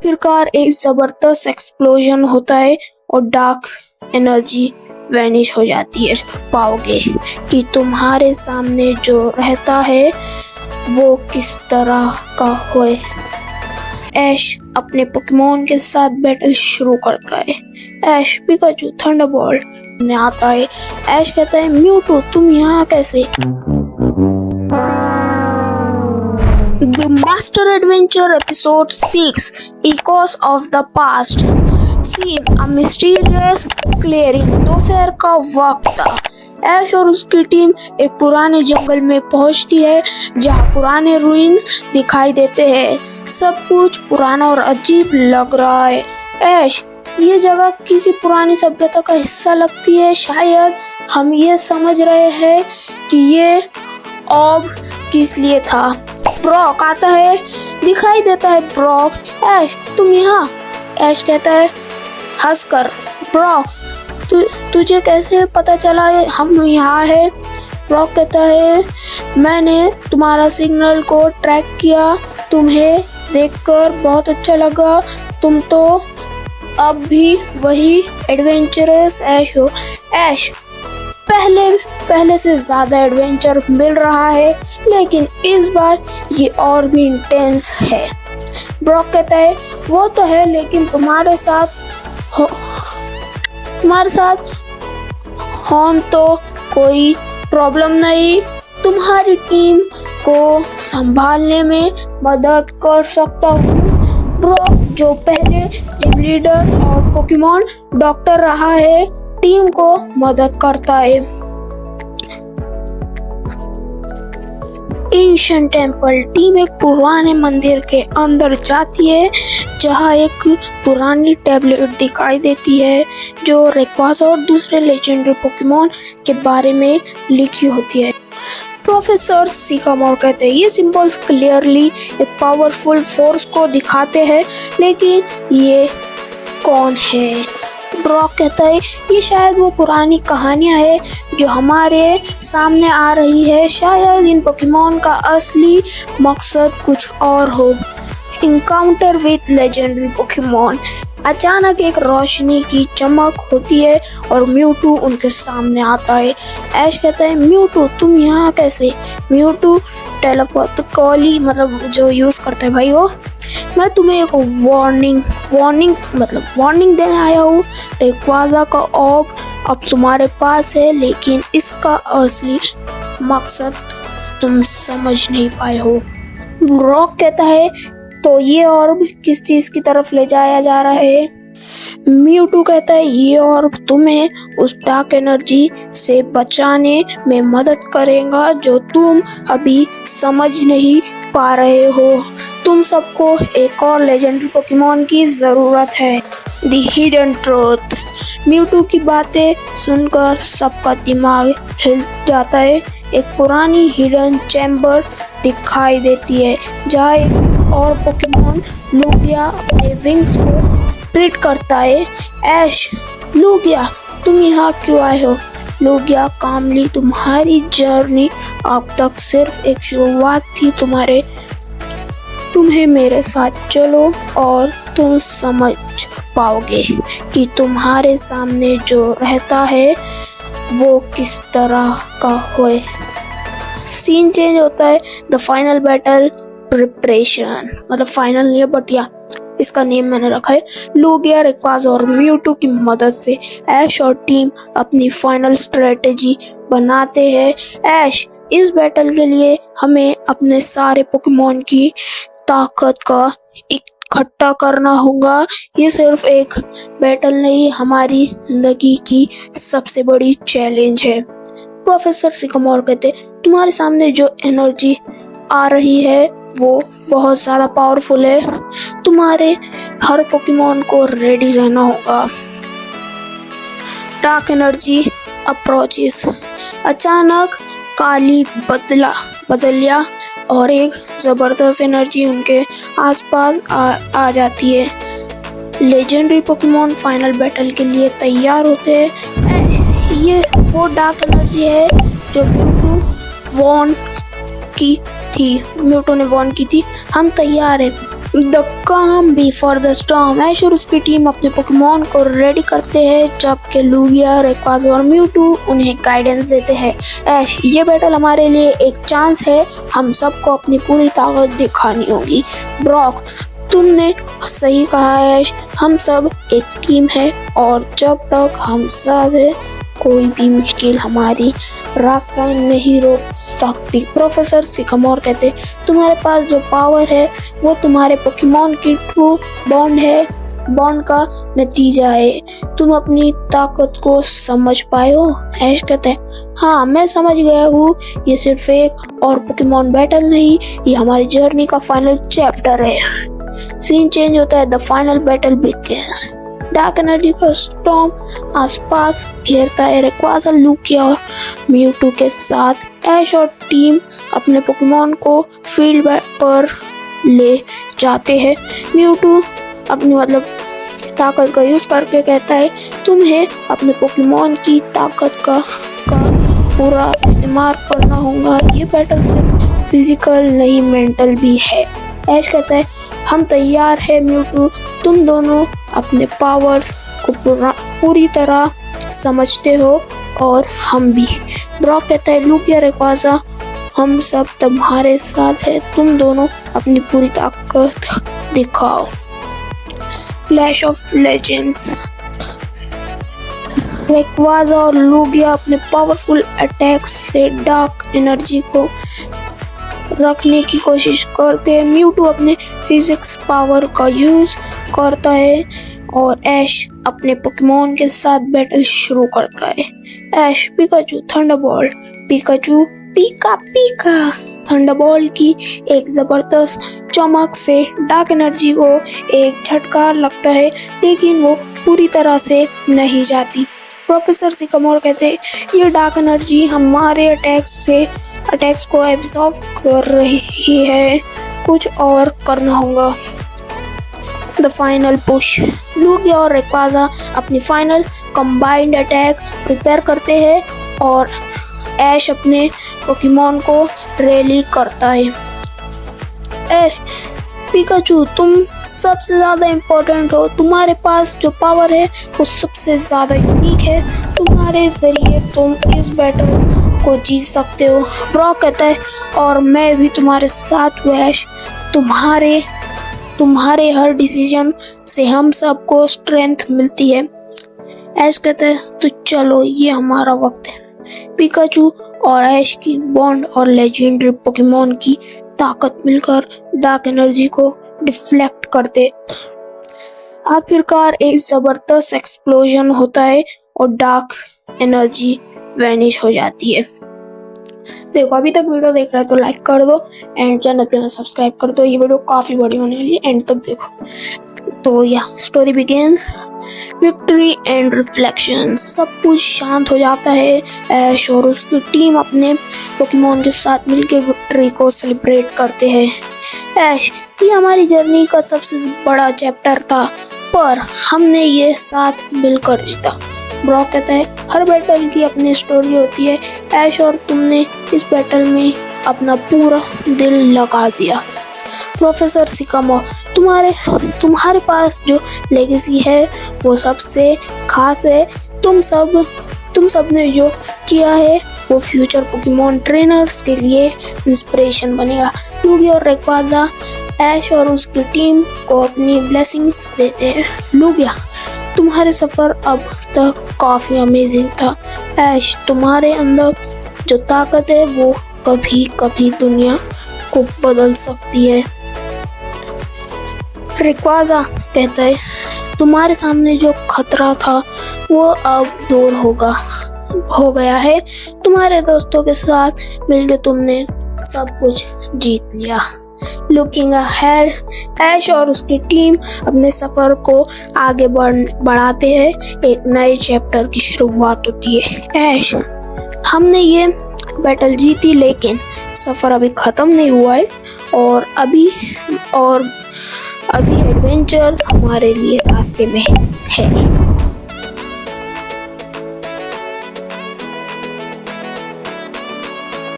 आखिरकार एक जबरदस्त एक्सप्लोजन होता है और डार्क एनर्जी वैनिश हो जाती है। पाओगे कि तुम्हारे सामने जो रहता है वो किस तरह का होए। ऐश अपने पोकेमोन के साथ बैटल शुरू करता है। ऐश पिकाचू थंडरबोल्ट में आता है। ऐश कहता है म्यूटू तुम यहाँ कैसे? The Master Adventure Episode 6 Echoes of the Past Scene A Mysterious Clearing। दोपहर का वक्त था। ऐश और उसकी टीम एक पुराने जंगल में पहुंचती है जहां पुराने रूइंस दिखाई देते हैं। सब कुछ पुराना और अजीब लग रहा है। ऐश ये जगह किसी पुरानी सभ्यता का हिस्सा लगती है। शायद हम ये समझ रहे हैं कि ये ऑब किस लिए था। ब्रॉक आता है, दिखाई देता है ब्रॉक। ऐश तुम यहाँ? ऐश कहता है हंसकर ब्रॉक तुझे कैसे पता चला हम यहाँ है? ब्रॉक कहता है मैंने तुम्हारा सिग्नल को ट्रैक किया, तुम्हें देखकर बहुत अच्छा लगा। तुम तो अब भी वही एडवेंचरस ऐश हो। ऐश पहले से ज्यादा एडवेंचर मिल रहा है लेकिन इस बार ये और भी इंटेंस है। ब्रॉक कहता है वो तो है लेकिन तुम्हारे साथ हो तो कोई प्रॉब्लम नहीं। तुम्हारी टीम को संभालने में मदद कर सकता हूँ। ब्रॉक जो पहले जिम लीडर और पोकेमॉन डॉक्टर रहा है टीम को मदद करता है। एंशिएंट टेम्पल टीम एक पुराने मंदिर के अंदर जाती है जहां एक पुरानी टैबलेट दिखाई देती है जो रेक्वाजा और दूसरे लेजेंडरी पोकेमॉन के बारे में लिखी होती है। प्रोफेसर सिकामोर कहते हैं ये सिंबल्स क्लियरली एक पावरफुल फोर्स को दिखाते हैं लेकिन ये कौन है? ब्रॉक कहता है ये शायद वो पुरानी कहानियां है जो हमारे सामने आ रही है। शायद इन पोकेमॉन का असली मकसद कुछ और हो। इनकाउंटर विद लेजेंडरी पोकेमॉन अचानक एक रोशनी की चमक होती है और म्यूटू उनके सामने आता है। ऐश कहता है म्यूटू तुम यहाँ कैसे? म्यूटू टेलीपैथिकली मतलब जो यूज करता है भाई वो मैं तुम्हें एक वार्निंग देने आया हूँ। रेक्वाजा का ऑब अब तुम्हारे पास है लेकिन इसका असली मकसद तुम समझ नहीं पाए हो। रॉक कहता है तो ये ऑर्ब किस चीज की तरफ ले जाया जा रहा है? म्यूटू कहता है ये ऑर्ब तुम्हें उस डार्क एनर्जी से बचाने में मदद करेगा जो तुम अभी समझ नहीं पा रहे हो। तुम सबको एक और लेजेंडरी पोकेमॉन की जरूरत है। द हिडन ट्रूथ म्यूटू की बातें सुनकर सबका दिमाग हिल जाता है। एक पुरानी हिडन चैम्बर दिखाई देती है जहाँ एक और पोकेमॉन लूगिया अपने विंग्स को स्प्लिट करता है। ऐश लूगिया तुम यहाँ क्यों आए हो? लूगिया कामली तुम्हारी जर्नी अब तक सिर्फ एक शुरुआत थी। तुम्हें मेरे साथ चलो और तुम समझ पाओगे कि तुम्हारे सामने जो रहता है वो किस तरह का होए। सीन चेंज होता है। द फाइनल बैटल प्रिपरेशन मतलब फाइनल नहीं है बट या इसका नेम मैंने रखा है। लूगिया रेक्वाजा और म्यूटू की मदद से ऐश और टीम अपनी फाइनल स्ट्रेटेजी बनाते हैं। ऐश इस बैटल के लिए हमें अपने सारे पोकेमॉन की ताकत का इकट्ठा करना होगा। ये सिर्फ एक बैटल नहीं हमारी जिंदगी की सबसे बड़ी चैलेंज है। प्रोफेसर सिकामोर कहते तुम्हारे सामने जो एनर्जी आ रही है वो बहुत ज्यादा पावरफुल है। तुम्हारे हर पोकेमॉन को रेडी रहना होगा। डार्क एनर्जी अप्रोचेस अचानक काली बदलिया और एक जबरदस्त एनर्जी उनके आसपास आ जाती है। लेजेंडरी पोकेमॉन फाइनल बैटल के लिए तैयार होते हैं। ये वो डार्क एनर्जी है जो म्यूटू ने वॉर्न की थी। हम तैयार हैं। द काम बिफोर द स्टॉर्म। ऐश और उसकी टीम अपने पोकेमॉन को रेडी करते हैं जबकि लूगिया, रेक्वाज़ा और म्यूटू उन्हें गाइडेंस देते हैं। ऐश, ये बैटल हमारे लिए एक चांस है, हम सबको अपनी पूरी ताकत दिखानी होगी। ब्रॉक, तुमने सही कहा ऐश, हम सब एक टीम है और जब तक हम साथ हैं कोई भी मुश्किल हमारी रास्ता नहीं रोक सकती। प्रोफेसर सिकामोर कहते, तुम्हारे पास जो पावर है वो तुम्हारे पोकेमॉन की ट्रू बॉन्ड है, बॉन्ड का नतीजा है। तुम अपनी ताकत को समझ पाए हो? ऐश कहते हैं, हाँ मैं समझ गया हूँ, ये सिर्फ एक और पोकेमॉन बैटल नहीं, ये हमारी जर्नी का फाइनल चैप्टर है। सीन चेंज होता है, the final battle begins. Dark energy का स्टॉर्म आसपास घेरता है। रेक्वाज़ा, लूगिया और म्यूटू के साथ ऐश और टीम अपने पोकेमॉन को फील्ड पर ले जाते हैं। म्यूटू अपनी ताकत का यूज करके कहता है, तुम्हें अपने पोकेमॉन की ताकत का पूरा इस्तेमाल करना होगा। ये बैटल सिर्फ फिजिकल नहीं मेंटल भी है। ऐश कहता है, हम तैयार है म्यूटू, तुम दोनों अपने पावर्स को पूरी तरह समझते हो और हम भी। ब्रॉक कहता है, लूगिया, रेक्वाज़ा, हम सब तुम्हारे साथ है, तुम दोनों अपनी पूरी ताकत दिखाओ। Clash of legends. रेक्वाज़ा और लूगिया अपने पावरफुल अटैक्स से डार्क एनर्जी को रखने की कोशिश करते हैं। म्यूटू अपने फिजिक्स पावर का यूज करता है और ऐश अपने पोकेमॉन के साथ बैटल शुरू करता है। ऐश, पिकाचू, थंडरबोल्ट। पिकाचू, पीका पीका। थंडरबोल्ट की एक जबरदस्त चमक से डार्क एनर्जी को एक झटका लगता है, लेकिन वो पूरी तरह से नहीं जाती। प्रोफेसर सिकामोर कहते हैं, ये डार्क एनर्जी हमारे अटैक्स को एब्जॉर्ब कर रही है, कुछ और करना होगा। The final push. लूगिया और रेक्वाज़ा अपनी फाइनल कंबाइंड अटैक प्रिपेयर करते हैं और ऐश अपने पोकेमॉन को रैली करता है। पिकाचू, तुम सबसे ज्यादा इम्पोर्टेंट हो, तुम्हारे पास जो पावर है वो सबसे ज्यादा यूनिक है, तुम्हारे जरिए तुम इस बैटल को जीत सकते हो। ब्रॉक कहता है, और मैं भी तुम्हारे साथ हूँ ऐश, तुम्हारे हर डिसीजन से हम सबको स्ट्रेंथ मिलती है। ऐश कहता है, तो चलो ये हमारा वक्त है। पिकाचू और ऐश की बॉन्ड और लेजेंडरी पोकेमॉन की ताकत मिलकर डार्क एनर्जी को डिफ्लेक्ट करते। आखिरकार एक जबरदस्त एक्सप्लोजन होता है और डार्क एनर्जी वैनिश हो जाती है। देखो, अभी तक वीडियो देख रहे हो तो लाइक कर दो एंड चैनल पे सब्सक्राइब कर दो, ये वीडियो काफी बड़ी होने वाली है, एंड तक देखो। तो या story begins. Victory and reflection. सब कुछ शांत हो जाता है। ऐश और उसकी टीम अपने पोकेमॉन के साथ मिलकर विक्ट्री को सेलिब्रेट करते हैं। ऐश, ये हमारी जर्नी का सबसे बड़ा चैप्टर था, पर हमने ये साथ मिलकर जीता। ब्रॉक कहता है, हर बैटल की अपनी स्टोरी होती है ऐश, और तुमने इस बैटल में अपना पूरा दिल लगा दिया। प्रोफेसर सिकामोर, तुम्हारे पास जो लेगेसी है वो सबसे खास है। तुम सब ने जो किया है वो फ्यूचर पोकेमॉन ट्रेनर्स के लिए इंस्पिरेशन बनेगा। लूगिया और रेक्वाज़ा ऐश और उसकी टीम को अपनी ब्लेसिंग्स देते हैं। लूगिया, तुम्हारे सफर अब तक काफी अमेजिंग था। ऐश, तुम्हारे अंदर जो ताकत है वो कभी कभी दुनिया को बदल सकती है। रेक्वाज़ा कहता है, तुम्हारे सामने जो खतरा था वो अब दूर हो गया है। तुम्हारे दोस्तों के साथ मिलकर तुमने सब कुछ जीत लिया। लुकिंग अहेड, ऐश और उसकी टीम अपने सफर को आगे बढ़ाते हैं। एक नए चैप्टर की शुरुआत होती है। ऐश, हमने ये बैटल जीती, लेकिन सफर अभी खत्म नहीं हुआ है और अभी एडवेंचर हमारे लिए रास्ते में है।